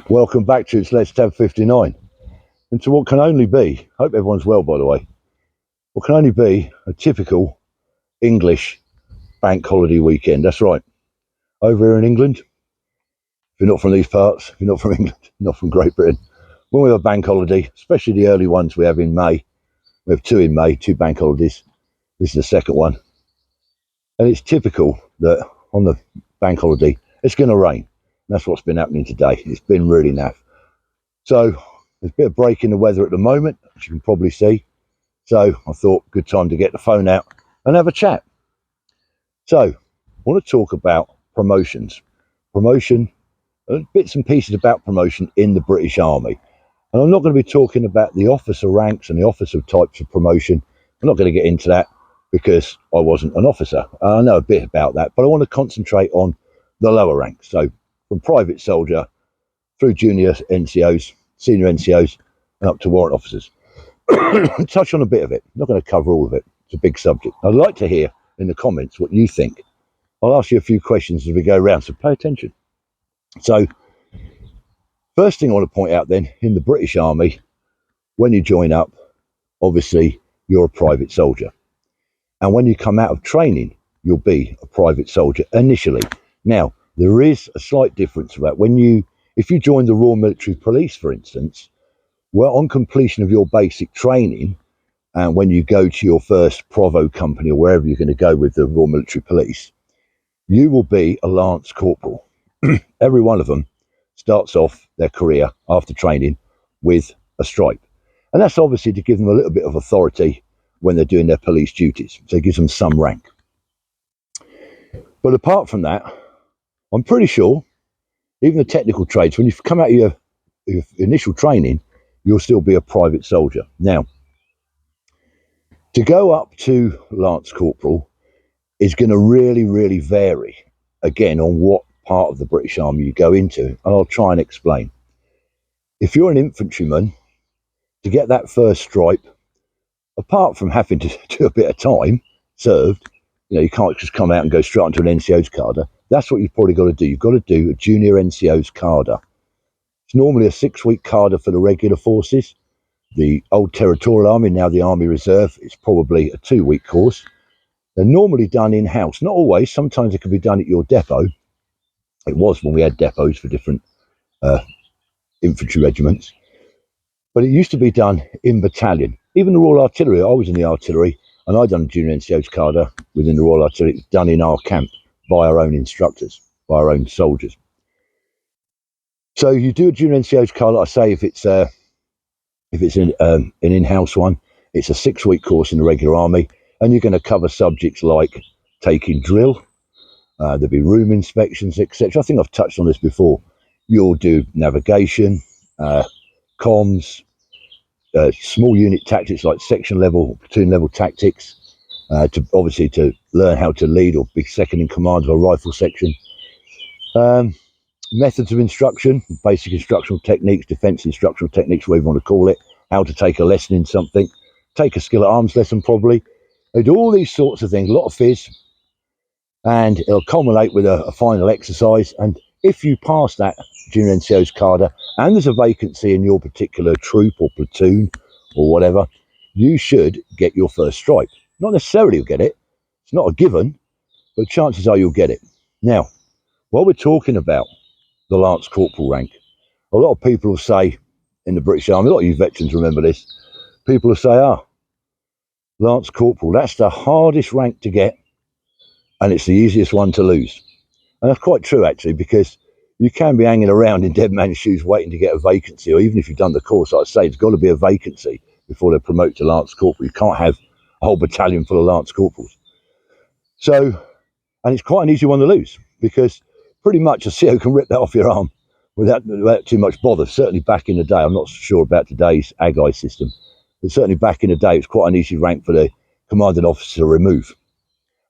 Welcome back to It's Let's Tab 59 and to what can only be, hope everyone's well by the way, what can only be a typical English bank holiday weekend. That's right, over here in England, if you're not from these parts, if you're not from England, not from Great Britain, when we have a bank holiday, especially the early ones we have in May, we have two in May, two bank holidays, this is the second one, and it's typical that on the bank holiday it's going to rain. That's what's been happening today. It's been really naff. So there's a bit of break in the weather at the moment, as you can probably see. So I thought, good time to get the phone out and have a chat. So I want to talk about promotions, bits and pieces about promotion in the British Army. And I'm not going to be talking about the officer ranks and the officer types of promotion. I'm not going to get into that because I wasn't an officer. I know a bit about that, but I want to concentrate on the lower ranks. So from private soldier through junior NCOs, senior NCOs, and up to warrant officers. Touch on a bit of it. I'm not going to cover all of it. It's a big subject. I'd like to hear in the comments what you think. I'll ask you a few questions as we go around, so pay attention. So, first thing I want to point out then, in the British Army, when you join up, obviously you're a private soldier. And when you come out of training, you'll be a private soldier initially. Now, there is a slight difference about if you join the Royal Military Police, for instance, well, on completion of your basic training, and when you go to your first Provo company or wherever you're going to go with the Royal Military Police, you will be a Lance Corporal. Every one of them starts off their career after training with a stripe. And that's obviously to give them a little bit of authority when they're doing their police duties. So it gives them some rank. But apart from that, I'm pretty sure, even the technical trades, when you come out of your initial training, you'll still be a private soldier. Now, to go up to Lance Corporal is going to really, really vary, again, on what part of the British Army you go into, and I'll try and explain. If you're an infantryman, to get that first stripe, apart from having to do a bit of time served, you can't just come out and go straight onto an NCO's cadre. That's what you've probably got to do. You've got to do a junior NCO's cadre. It's normally a 6-week cadre for the regular forces. The old Territorial Army, now the Army Reserve, it's probably a 2-week course. They're normally done in-house. Not always. Sometimes it can be done at your depot. It was when we had depots for different infantry regiments. But it used to be done in battalion. Even the Royal Artillery, I was in the artillery, and I'd done a junior NCO's cadre within the Royal Artillery. It was done in our camp by our own instructors, by our own soldiers. So you do a junior NCO's cadre, like I say, if it's an in-house one, it's a 6-week course in the regular army, and you're going to cover subjects like taking drill, there'll be room inspections, etc. I think I've touched on this before. You'll do navigation, comms, small unit tactics like section level, platoon level tactics, to learn how to lead or be second in command of a rifle section. Methods of instruction, basic instructional techniques, defence instructional techniques, whatever you want to call it, how to take a lesson in something, take a skill at arms lesson probably. They do all these sorts of things, a lot of fizz, and it'll culminate with a final exercise. And if you pass that junior NCO's cadre and there's a vacancy in your particular troop or platoon or whatever, you should get your first stripe. Not necessarily you'll get it, it's not a given, but chances are you'll get it. Now, while we're talking about the Lance Corporal rank, a lot of people will say in the British Army, a lot of you veterans remember this, people will say, Lance Corporal, that's the hardest rank to get and it's the easiest one to lose. And that's quite true actually, because you can be hanging around in dead man's shoes waiting to get a vacancy, or even if you've done the course, like I say, it's got to be a vacancy before they promote to Lance Corporal. You can't have a whole battalion full of Lance Corporals. So, and it's quite an easy one to lose, because pretty much a CO can rip that off your arm without too much bother. Certainly back in the day, I'm not sure about today's AGI system, but certainly back in the day, it's quite an easy rank for the commanding officer to remove.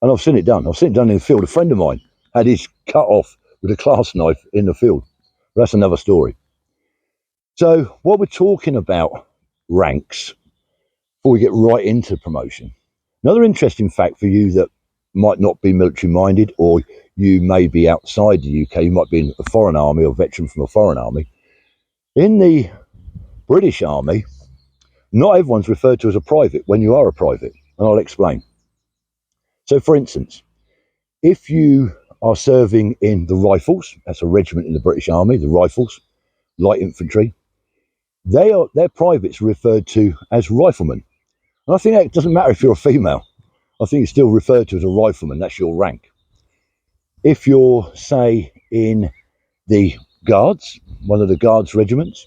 And I've seen it done. I've seen it done in the field. A friend of mine had his cut off with a clasp knife in the field. But that's another story. So while we're talking about ranks, before we get right into promotion, another interesting fact for you that might not be military minded, or you may be outside the UK, you might be in a foreign army or veteran from a foreign army. In the British Army, not everyone's referred to as a private when you are a private, and I'll explain. So, for instance, if you are serving in the Rifles, that's a regiment in the British Army, the Rifles, light infantry, their privates are referred to as riflemen. And I think that doesn't matter if you're a female. I think it's still referred to as a rifleman. That's your rank. If you're, say, in the Guards, one of the Guards regiments,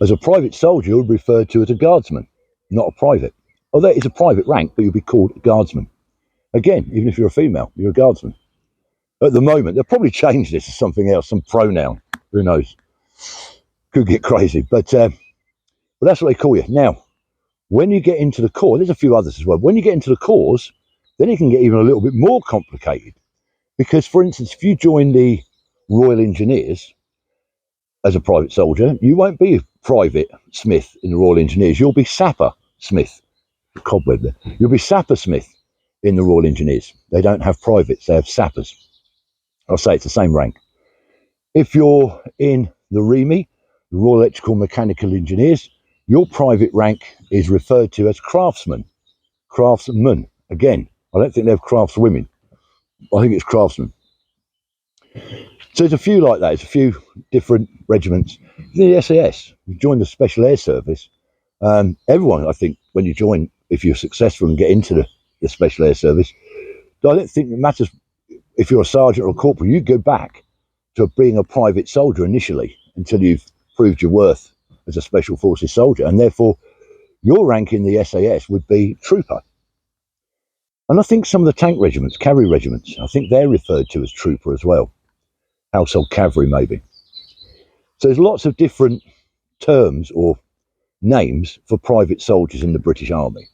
as a private soldier, you'll be referred to as a guardsman, not a private. Oh, that is a private rank, but you'll be called a guardsman. Again, even if you're a female, you're a guardsman. At the moment, they'll probably change this to something else, some pronoun. Who knows? Could get crazy, but that's what they call you. Now, when you get into the corps, there's a few others as well. When you get into the corps, then it can get even a little bit more complicated. Because, for instance, if you join the Royal Engineers as a private soldier, you won't be a private smith in the Royal Engineers. You'll be sapper smith. Cobweb there. You'll be sapper smith in the Royal Engineers. They don't have privates, they have sappers. I'll say it's the same rank. If you're in the REME, the Royal Electrical Mechanical Engineers, your private rank is referred to as craftsman. Craftsman. Again, I don't think they have craftswomen. I think it's craftsman. So there's a few like that. There's a few different regiments. The SAS, you join the Special Air Service. Everyone, I think, when you join, if you're successful and get into the Special Air Service, I don't think it matters if you're a sergeant or a corporal. You go back to being a private soldier initially until you've proved your worth as a Special Forces soldier, and therefore your rank in the SAS would be trooper. And I think some of the tank regiments, cavalry regiments, I think they're referred to as trooper as well. Household cavalry, maybe. So there's lots of different terms or names for private soldiers in the British Army.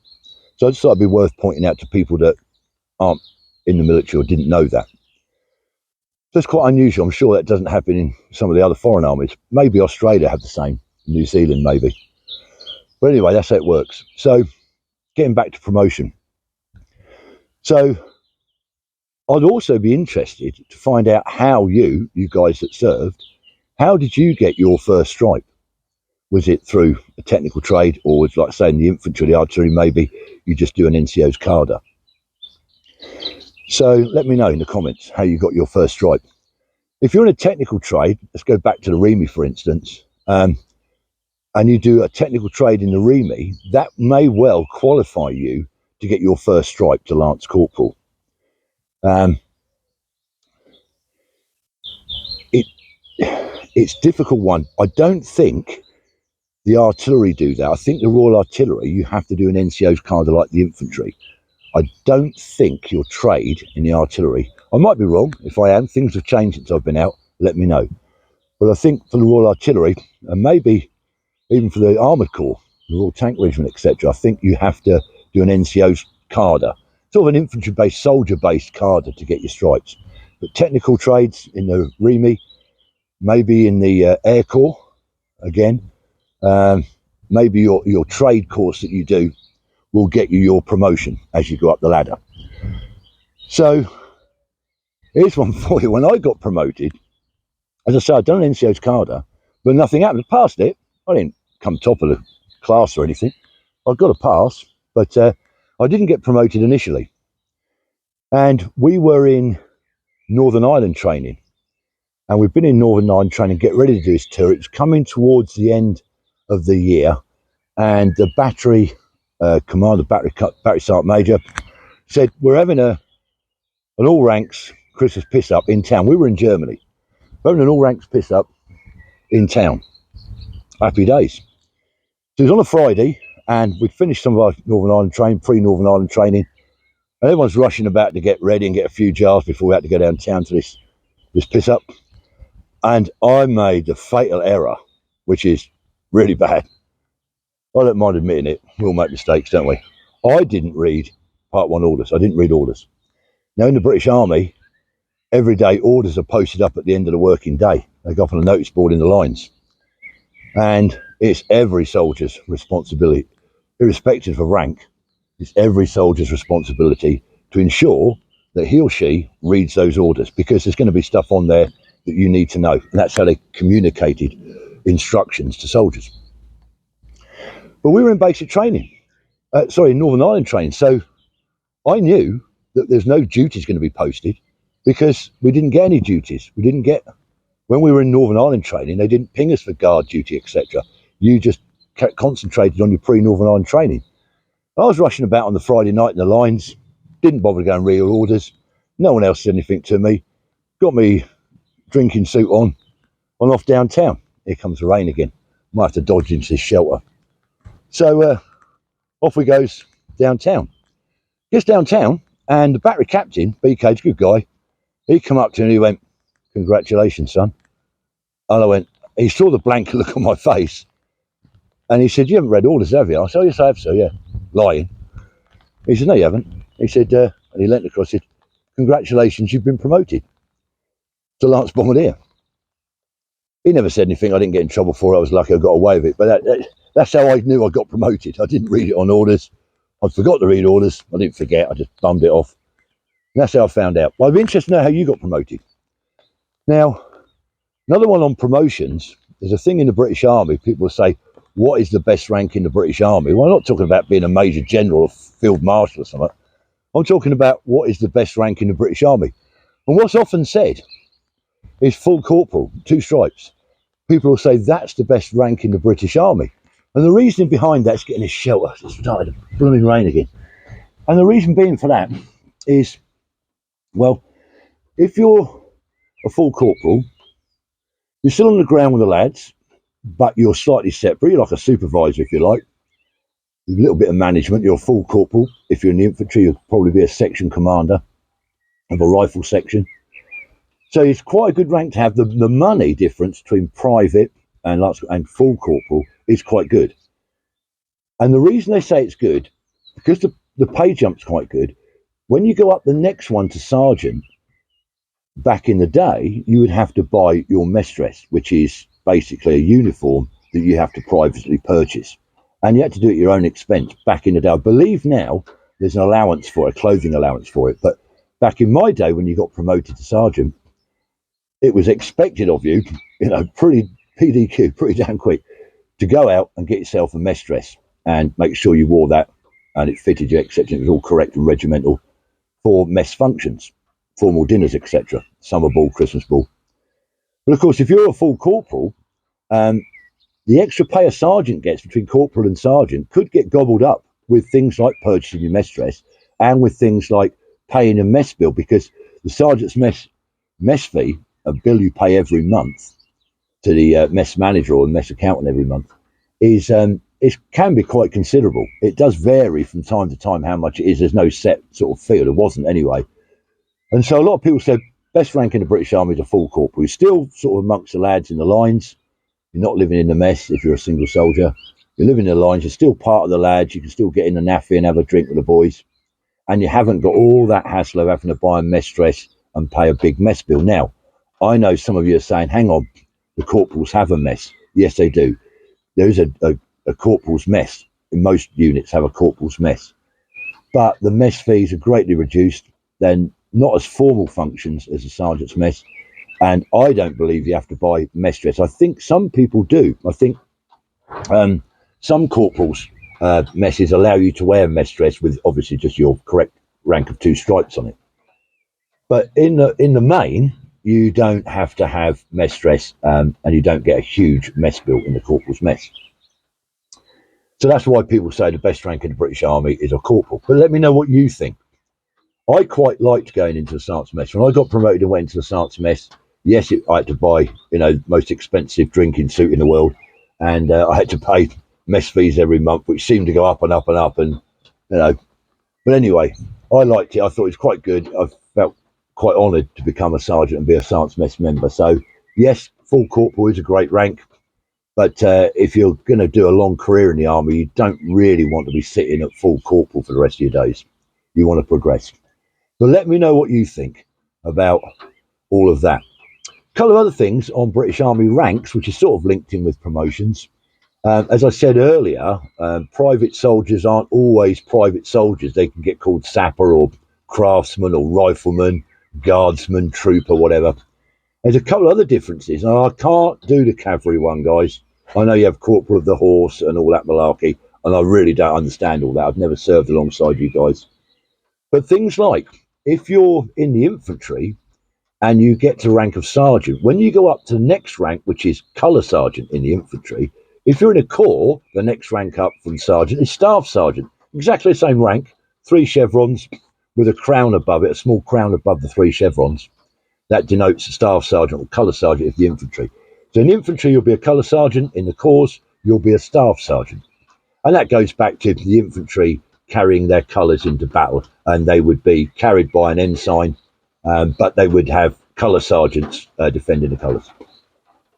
So I just thought it'd be worth pointing out to people that aren't in the military or didn't know that. So it's quite unusual. I'm sure that doesn't happen in some of the other foreign armies. Maybe Australia have the same, New Zealand maybe. But anyway, that's how it works. So getting back to promotion. So I'd also be interested to find out how you guys that served, how did you get your first stripe? Was it through a technical trade, or was, like say in the infantry, the artillery, maybe you just do an NCO's carder? So let me know in the comments how you got your first stripe. If you're in a technical trade, let's go back to the REME for instance, and you do a technical trade in the REME, that may well qualify you to get your first stripe to Lance Corporal. It's a difficult one. I don't think the artillery do that. I think the Royal Artillery, you have to do an NCO's carder like the infantry. I don't think your trade in the artillery, I might be wrong. If I am, things have changed since I've been out, let me know. But I think for the Royal Artillery, and maybe even for the Armoured Corps, the Royal Tank Regiment, etc., I think you have to do an NCO's carder, sort of an infantry-based, soldier-based carder to get your stripes. But technical trades in the REME, maybe in the Air Corps, again, maybe your trade course that you do will get you your promotion as you go up the ladder. So here's one for you. When I got promoted, as I said, I'd done an NCO's carder, but nothing happened. I passed it. I didn't come top of the class or anything. I got a pass, but I didn't get promoted initially. And we were in Northern Ireland training, and we've been in Northern Ireland training, get ready to do this tour. It was coming towards the end of the year, and the battery commander, battery sergeant major, said, we're having an all ranks Christmas piss up in town. We were in Germany. We're having an all ranks piss up in town. Happy days. So it was on a Friday, and we'd finished some of our Northern Ireland training, pre-Northern Ireland training, and everyone's rushing about to get ready and get a few jars before we had to go downtown to this piss up. And I made the fatal error, which is really bad. I don't mind admitting it. We all make mistakes, don't we? I didn't read Part 1 orders. I didn't read orders. Now, in the British Army, every day orders are posted up at the end of the working day. They go up on a notice board in the lines. And it's every soldier's responsibility, irrespective of rank, it's every soldier's responsibility to ensure that he or she reads those orders, because there's going to be stuff on there that you need to know. And that's how they communicated instructions to soldiers. But we were in basic training, Northern Ireland training. So I knew that there's no duties going to be posted because we didn't get any duties. When we were in Northern Ireland training, they didn't ping us for guard duty, etc. You just concentrated on your pre-Northern Ireland training. I was rushing about on the Friday night in the lines, didn't bother to go and read orders. No one else said anything to me. Got me drinking suit on off downtown. Here comes the rain again. Might have to dodge into this shelter. So off we goes downtown. Gets downtown, and the battery captain, BK's a good guy, he come up to me and he went, "Congratulations, son." And I went, he saw the blank look on my face, and he said, "You haven't read orders, have you?" I said, "Oh, yes, I have, sir, yeah." Lying. He said, "No, you haven't." He said, and he leant across, said, "Congratulations, you've been promoted to Lance Bombardier." He never said anything. I didn't get in trouble for it. I was lucky I got away with it. But that's how I knew I got promoted. I didn't read it on orders. I forgot to read orders. I didn't forget. I just bummed it off. And that's how I found out. Well, I'd be interested to know how you got promoted. Now, another one on promotions, there's a thing in the British Army. People will say, what is the best rank in the British Army? Well, I'm not talking about being a Major General or Field Marshal or something. I'm talking about what is the best rank in the British Army. And what's often said is full corporal, 2 stripes. People will say that's the best rank in the British Army. And the reason behind that is getting this shelter. It's started to blooming rain again. And the reason being for that is, well, if you're a full corporal, you're still on the ground with the lads, but you're slightly separate. You're like a supervisor, if you like. A little bit of management. You're a full corporal. If you're in the infantry, you'll probably be a section commander of a rifle section. So it's quite a good rank to have. The money difference between private and full corporal is quite good. And the reason they say it's good, because the pay jump's quite good, when you go up the next one to sergeant, back in the day, you would have to buy your mess dress, which is basically a uniform that you have to privately purchase. And you had to do it at your own expense back in the day. I believe now there's an allowance for it, a clothing allowance for it. But back in my day, when you got promoted to sergeant, it was expected of you, pretty PDQ, pretty damn quick, to go out and get yourself a mess dress and make sure you wore that and it fitted you, etc. It was all correct and regimental for mess functions, formal dinners, etc. Summer ball, Christmas ball. But of course, if you're a full corporal, the extra pay a sergeant gets between corporal and sergeant could get gobbled up with things like purchasing your mess dress and with things like paying a mess bill, because the sergeant's mess fee, a bill you pay every month to the mess manager or mess accountant every month, is it can be quite considerable. It does vary from time to time how much it is. There's no set sort of fee, or there wasn't anyway. And so a lot of people said best rank in the British Army is a full corporal. You're still sort of amongst the lads in the lines. You're not living in the mess if you're a single soldier. You're living in the lines. You're still part of the lads. You can still get in the naffy and have a drink with the boys. And you haven't got all that hassle of having to buy a mess dress and pay a big mess bill. Now, I know some of you are saying, hang on, the corporals have a mess. Yes, they do. There is a corporal's mess. In most units have a corporal's mess. But the mess fees are greatly reduced. Then not as formal functions as a sergeant's mess. And I don't believe you have to buy mess dress. I think some people do. I think some corporals' messes allow you to wear mess dress with obviously just your correct rank of 2 stripes on it. But in the main, you don't have to have mess dress, and you don't get a huge mess bill in the corporal's mess. So that's why people say the best rank in the British Army is a corporal. But let me know what you think. I quite liked going into the sergeant's mess. When I got promoted and went into the sergeant's mess, yes, I had to buy, most expensive drinking suit in the world, and I had to pay mess fees every month, which seemed to go up and up and up, and But anyway, I liked it. I thought it was quite good. I felt quite honoured to become a sergeant and be a sergeant's mess member. So yes, full corporal is a great rank, but if you're going to do a long career in the army, you don't really want to be sitting at full corporal for the rest of your days. You want to progress. But let me know what you think about all of that. A couple of other things on British Army ranks, which is sort of linked in with promotions. As I said earlier, private soldiers aren't always private soldiers. They can get called sapper or craftsman or rifleman, guardsman, trooper, whatever. There's a couple other differences. Now, I can't do the cavalry one, guys. I know you have corporal of the horse and all that malarkey, and I really don't understand all that. I've never served alongside you guys. But things like, if you're in the infantry and you get to rank of sergeant, when you go up to the next rank, which is colour sergeant in the infantry, if you're in a corps, the next rank up from sergeant is staff sergeant. Exactly the same rank, 3 chevrons with a crown above it, a small crown above the 3 chevrons. That denotes a staff sergeant or colour sergeant of the infantry. So in the infantry, you'll be a colour sergeant. In the corps, you'll be a staff sergeant. And that goes back to the infantry carrying their colours into battle, and they would be carried by an ensign, but they would have colour sergeants defending the colours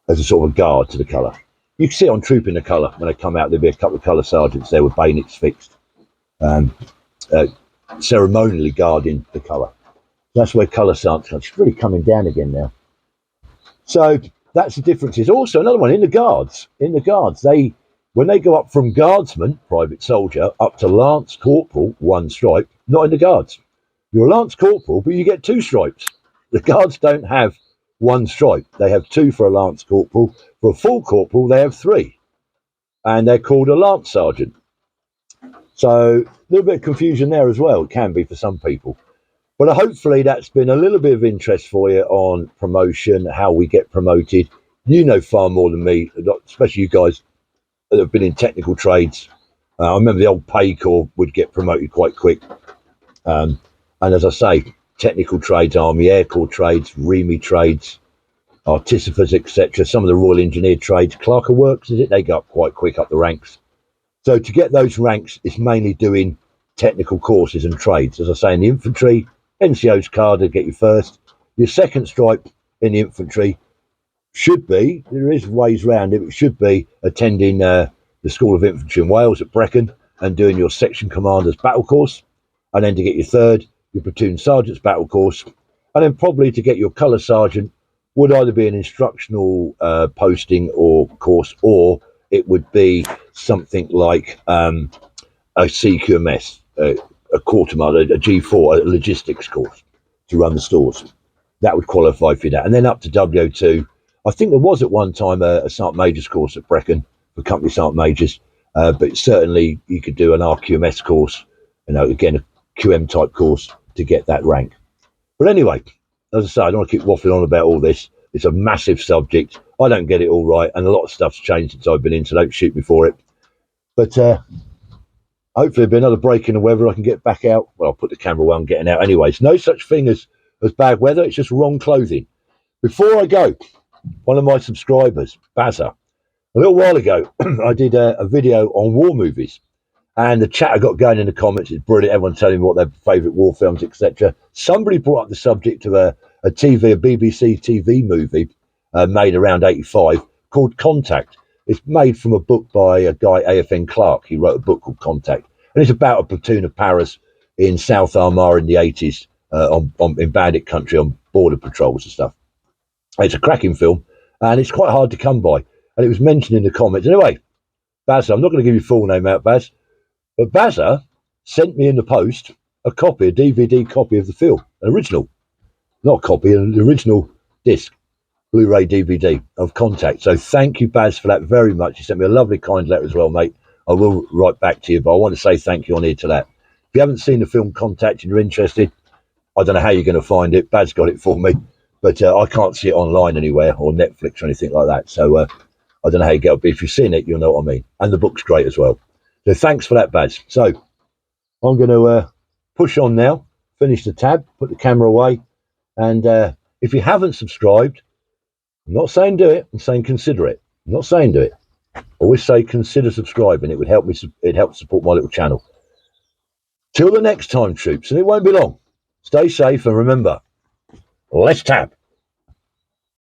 as a sort of guard to the colour. You can see on Troop in the Colour, when they come out, there'll be a couple of colour sergeants there with bayonets fixed, ceremonially guarding the colour. That's where colour sergeants come. It's really coming down again now. So that's the differences. Also, another one in the guards. In the guards, when they go up from guardsman, private soldier, up to lance corporal, 1 stripe, not in the guards. You're a lance corporal, but you get 2 stripes. The guards don't have 1 stripe. They have 2 for a lance corporal. For a full corporal, they have 3. And they're called a lance sergeant. So a little bit of confusion there as well. It can be for some people. But hopefully that's been a little bit of interest for you on promotion, how we get promoted. You know far more than me, especially you guys that have been in technical trades. I remember the old pay corps would get promoted quite quick. And as I say, technical trades, Army Air Corps trades, REME trades, artificers, etc. Some of the Royal Engineer trades, clerk of works, is it? They go up quite quick up the ranks. So to get those ranks, it's mainly doing technical courses and trades. As I say, in the infantry, NCO's card to get you first. Your second stripe in the infantry should be, there is ways around it, but it should be attending the School of Infantry in Wales at Brecon and doing your section commander's battle course. And then to get your third, your platoon sergeant's battle course. And then probably to get your colour sergeant would either be an instructional posting or course, or it would be something like a CQMS, a quartermaster, a G4, a logistics course to run the stores. That would qualify for that. And then up to WO2. I think there was at one time a Sergeant Major's course at Brecon for company Sergeant Majors, but certainly you could do an RQMS course, again, a QM type course to get that rank. But anyway, as I say, I don't want to keep waffling on about all this. It's a massive subject. I don't get it all right, and a lot of stuff's changed since I've been in, so don't shoot me for it. But hopefully there'll be another break in the weather. I can get back out. Well, I'll put the camera away. I'm getting out anyways. No such thing as bad weather. It's just wrong clothing. Before I go, one of my subscribers, Bazza, a little while ago, I did a video on war movies, and the chat I got going in the comments is brilliant. Everyone telling me what their favourite war films, etc. Somebody brought up the subject of a BBC TV movie made around 85 called Contact. It's made from a book by a guy, A.F.N. Clarke. He wrote a book called Contact, and it's about a platoon of Paras in South Armagh in the 80s in bandit country on border patrols and stuff. It's a cracking film, and it's quite hard to come by. And it was mentioned in the comments. Anyway, Bazza, I'm not going to give you full name out, Baz, but Bazza sent me in the post a DVD copy of the film, an original, not copy, an original disc, Blu-ray DVD of Contact. So thank you, Baz, for that very much. You sent me a lovely, kind letter as well, mate. I will write back to you, but I want to say thank you on here to that. If you haven't seen the film Contact and you're interested, I don't know how you're going to find it. Baz got it for me, but I can't see it online anywhere or Netflix or anything like that. So I don't know how you get it, but if you've seen it, you'll know what I mean. And the book's great as well. So thanks for that, Baz. So I'm going to push on now, finish the tab, put the camera away. And if you haven't subscribed, I'm not saying do it, I'm saying consider it. I'm not saying do it. I always say consider subscribing. It would help me. It helps support my little channel. Till the next time, troops, and it won't be long. Stay safe and remember, let's tab.